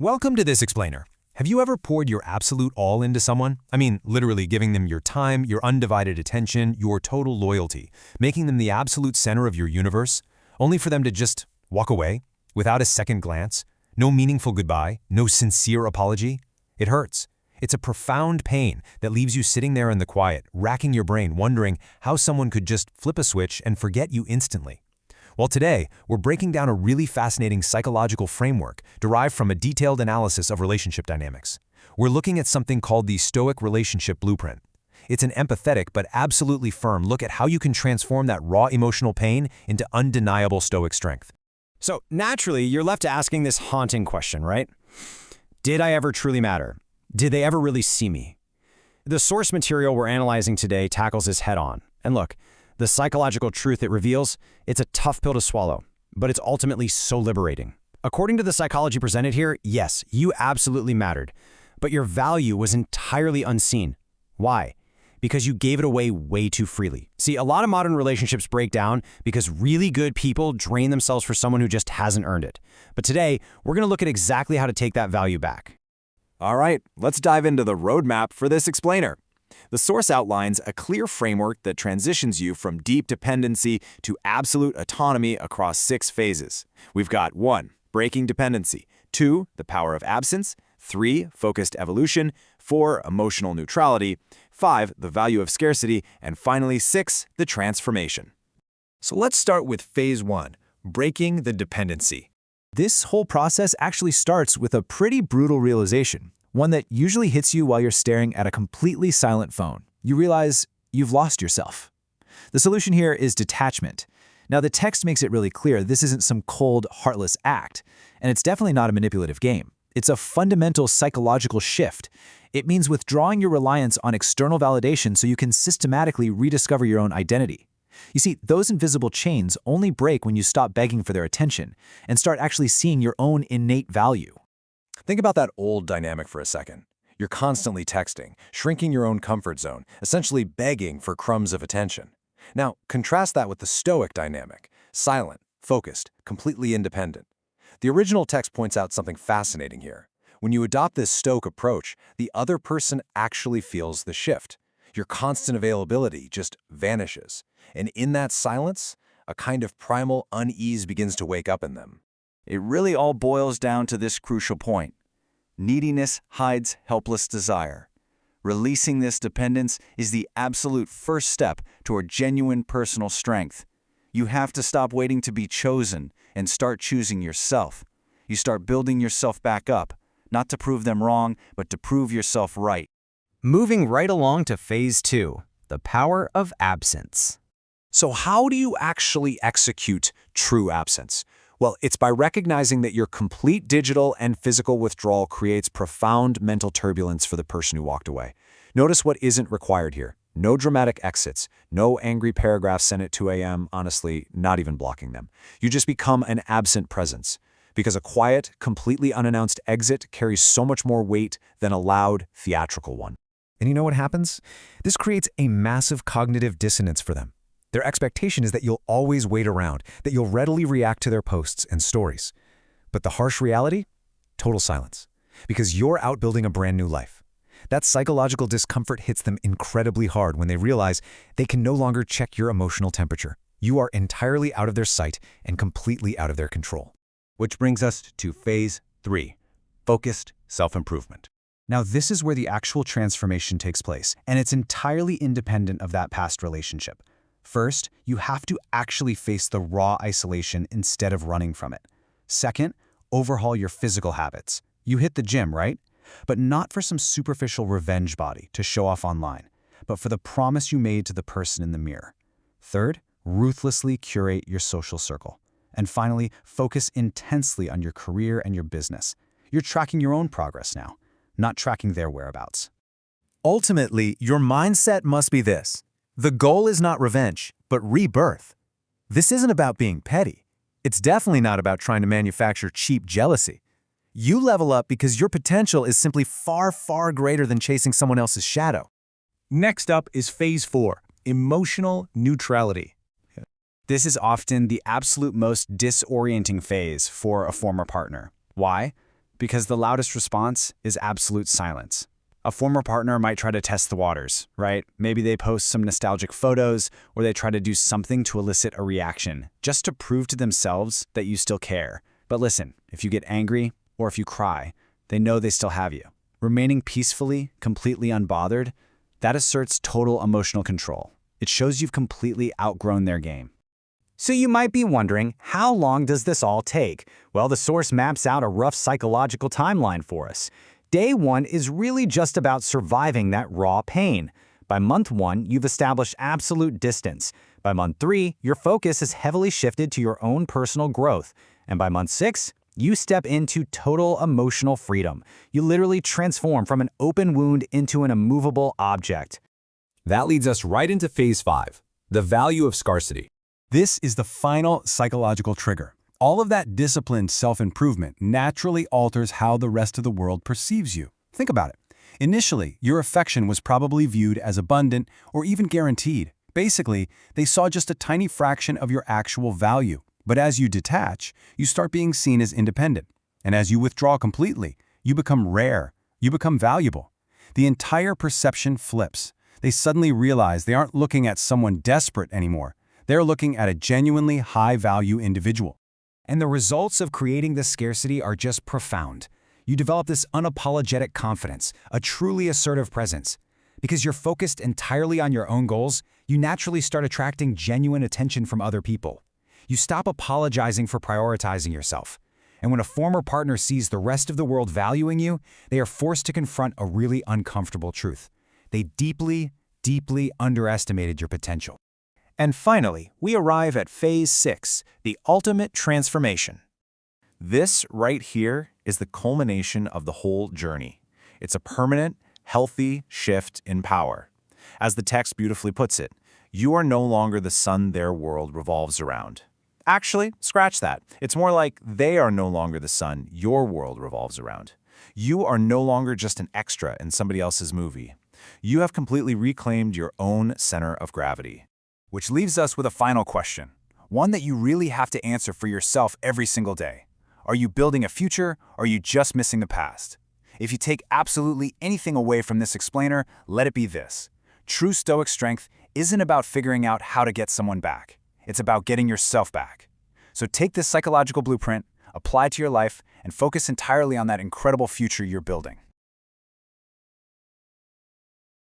Welcome to This Explainer. Have you ever poured your absolute all into someone? I mean, literally giving them your time, your undivided attention, your total loyalty, making them the absolute center of your universe, only for them to just walk away without a second glance, no meaningful goodbye, no sincere apology? It hurts. It's a profound pain that leaves you sitting there in the quiet, racking your brain, wondering how someone could just flip a switch and forget you instantly. Well, today, we're breaking down a really fascinating psychological framework derived from a detailed analysis of relationship dynamics. We're looking at something called the Stoic Relationship Blueprint. It's an empathetic but absolutely firm look at how you can transform that raw emotional pain into undeniable stoic strength. So naturally, you're left to asking this haunting question, right? Did I ever truly matter? Did they ever really see me? The source material we're analyzing today tackles this head-on. And look, the psychological truth it reveals, it's a tough pill to swallow, but it's ultimately so liberating. According to the psychology presented here, yes, you absolutely mattered, but your value was entirely unseen. Why? Because you gave it away way too freely. See, a lot of modern relationships break down because really good people drain themselves for someone who just hasn't earned it. But today, we're going to look at exactly how to take that value back. All right, let's dive into the roadmap for this explainer. The source outlines a clear framework that transitions you from deep dependency to absolute autonomy across 6 phases. We've got 1. Breaking dependency, 2. The power of absence, 3. Focused evolution, 4. Emotional neutrality, 5. The value of scarcity, and finally 6. The transformation. So let's start with phase 1, breaking the dependency. This whole process actually starts with a pretty brutal realization. One that usually hits you while you're staring at a completely silent phone. You realize you've lost yourself. The solution here is detachment. Now, the text makes it really clear this isn't some cold, heartless act, and it's definitely not a manipulative game. It's a fundamental psychological shift. It means withdrawing your reliance on external validation so you can systematically rediscover your own identity. You see, those invisible chains only break when you stop begging for their attention and start actually seeing your own innate value. Think about that old dynamic for a second. You're constantly texting, shrinking your own comfort zone, essentially begging for crumbs of attention. Now, contrast that with the Stoic dynamic, silent, focused, completely independent. The original text points out something fascinating here. When you adopt this Stoic approach, the other person actually feels the shift. Your constant availability just vanishes. And in that silence, a kind of primal unease begins to wake up in them. It really all boils down to this crucial point. Neediness hides helpless desire. Releasing this dependence is the absolute first step toward genuine personal strength. You have to stop waiting to be chosen and start choosing yourself. You start building yourself back up, not to prove them wrong, but to prove yourself right. Moving right along to phase 2, the power of absence. So how do you actually execute true absence? Well, it's by recognizing that your complete digital and physical withdrawal creates profound mental turbulence for the person who walked away. Notice what isn't required here. No dramatic exits, no angry paragraphs sent at 2 a.m., honestly, not even blocking them. You just become an absent presence, because a quiet, completely unannounced exit carries so much more weight than a loud, theatrical one. And you know what happens? This creates a massive cognitive dissonance for them. Their expectation is that you'll always wait around, that you'll readily react to their posts and stories. But the harsh reality? Total silence. Because you're out building a brand new life. That psychological discomfort hits them incredibly hard when they realize they can no longer check your emotional temperature. You are entirely out of their sight and completely out of their control. Which brings us to phase 3, focused self-improvement. Now, this is where the actual transformation takes place, and it's entirely independent of that past relationship. First, you have to actually face the raw isolation instead of running from it. Second, overhaul your physical habits. You hit the gym, right? But not for some superficial revenge body to show off online, but for the promise you made to the person in the mirror. Third, ruthlessly curate your social circle. And finally, focus intensely on your career and your business. You're tracking your own progress now, not tracking their whereabouts. Ultimately, your mindset must be this. The goal is not revenge, but rebirth. This isn't about being petty. It's definitely not about trying to manufacture cheap jealousy. You level up because your potential is simply far, far greater than chasing someone else's shadow. Next up is phase 4, emotional neutrality. This is often the absolute most disorienting phase for a former partner. Why? because the loudest response is absolute silence. A former partner might try to test the waters, right? Maybe they post some nostalgic photos, or they try to do something to elicit a reaction, just to prove to themselves that you still care. But listen, if you get angry, or if you cry, they know they still have you. Remaining peacefully, completely unbothered, that asserts total emotional control. It shows you've completely outgrown their game. So you might be wondering, how long does this all take? Well, the source maps out a rough psychological timeline for us. Day 1 is really just about surviving that raw pain. By month 1, you've established absolute distance. By month 3, your focus is heavily shifted to your own personal growth. And by month 6, you step into total emotional freedom. You literally transform from an open wound into an immovable object. That leads us right into phase 5, the value of scarcity. This is the final psychological trigger. All of that disciplined self-improvement naturally alters how the rest of the world perceives you. Think about it. Initially, your affection was probably viewed as abundant or even guaranteed. Basically, they saw just a tiny fraction of your actual value. But as you detach, you start being seen as independent. And as you withdraw completely, you become rare. You become valuable. The entire perception flips. They suddenly realize they aren't looking at someone desperate anymore. They're looking at a genuinely high-value individual. And the results of creating this scarcity are just profound. You develop this unapologetic confidence, a truly assertive presence. Because you're focused entirely on your own goals, you naturally start attracting genuine attention from other people. You stop apologizing for prioritizing yourself. And when a former partner sees the rest of the world valuing you, they are forced to confront a really uncomfortable truth. They deeply, deeply underestimated your potential. And finally, we arrive at phase 6, the ultimate transformation. This right here is the culmination of the whole journey. It's a permanent, healthy shift in power. As the text beautifully puts it, you are no longer the sun their world revolves around. Actually, scratch that. It's more like they are no longer the sun your world revolves around. You are no longer just an extra in somebody else's movie. You have completely reclaimed your own center of gravity. Which leaves us with a final question, one that you really have to answer for yourself every single day. Are you building a future, or are you just missing the past? If you take absolutely anything away from this explainer, let it be this. True Stoic strength isn't about figuring out how to get someone back. It's about getting yourself back. So take this psychological blueprint, apply it to your life, and focus entirely on that incredible future you're building.